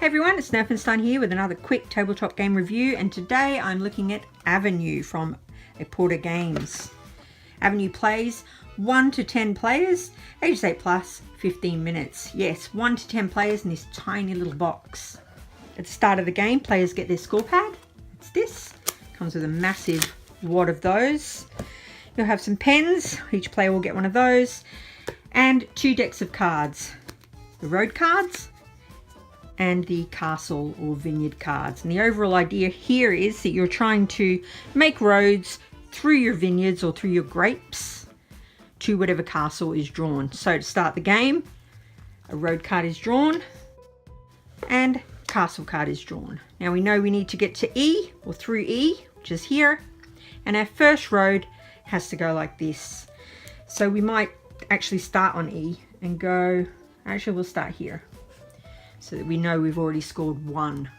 Hey everyone, it's Nettersplays here with another quick tabletop game review, and today I'm looking at Avenue from Aporta Games. Avenue plays 1 to 10 players, ages 8 plus, 15 minutes. Yes, 1 to 10 players in this tiny little box. At the start of the game, players get their score pad. It's this. Comes with a massive wad of those. You'll have some pens. Each player will get one of those. And 2 decks of cards. The road cards and the castle or vineyard cards. And the overall idea here is that you're trying to make roads through your vineyards or through your grapes to whatever castle is drawn. So to start the game, a road card is drawn and castle card is drawn. Now we know we need to get to E or through E, which is here, and our first road has to go like this. So we might actually start on E and go, actually we'll start here, so that we know we've already scored 1.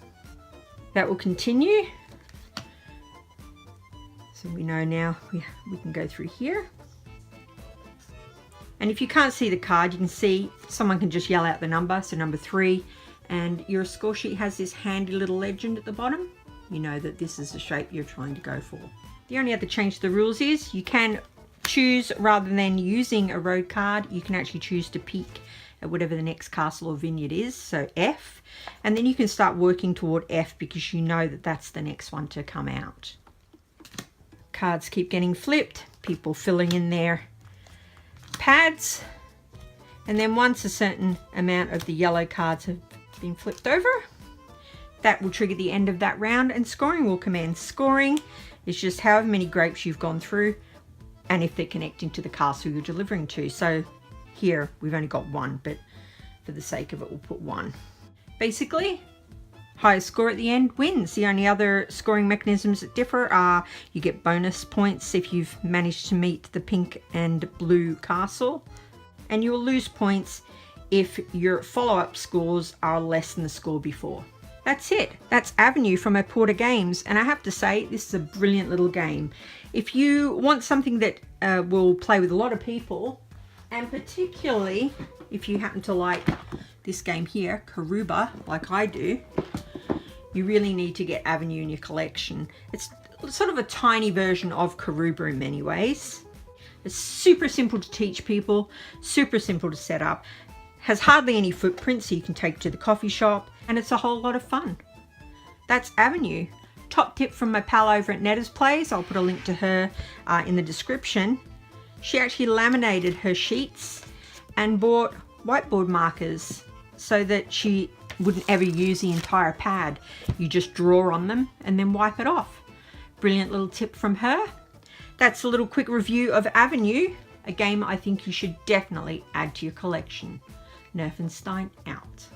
That will continue. So we know now we can go through here. And if you can't see the card, you can see someone can just yell out the number, so number 3, and your score sheet has this handy little legend at the bottom. You know that this is the shape you're trying to go for. The only other change to the rules is you can choose, rather than using a road card, you can actually choose to peek at whatever the next castle or vineyard is, so F, and then you can start working toward F because you know that that's the next one to come out. Cards keep getting flipped, people filling in their pads, and then once a certain amount of the yellow cards have been flipped over, that will trigger the end of that round, and scoring will commence. Scoring is just however many grapes you've gone through and if they're connecting to the castle you're delivering to. So here we've only got 1, but for the sake of it we'll put 1. Basically, highest score at the end wins. The only other scoring mechanisms that differ are you get bonus points if you've managed to meet the pink and blue castle, and you will lose points if your follow-up scores are less than the score before. That's it. That's Avenue from Aporta Games, and I have to say this is a brilliant little game. If you want something that will play with a lot of people, and particularly if you happen to like this game here, Karuba, like I do, you really need to get Avenue in your collection. It's sort of a tiny version of Karuba in many ways. It's super simple to teach people, super simple to set up, has hardly any footprint so you can take it to the coffee shop, and it's a whole lot of fun. That's Avenue. Top tip from my pal over at Nettersplays, I'll put a link to her in the description. She actually laminated her sheets and bought whiteboard markers so that she wouldn't ever use the entire pad. You just draw on them and then wipe it off. Brilliant little tip from her. That's a little quick review of Avenue, a game I think you should definitely add to your collection. Nerfenstein out.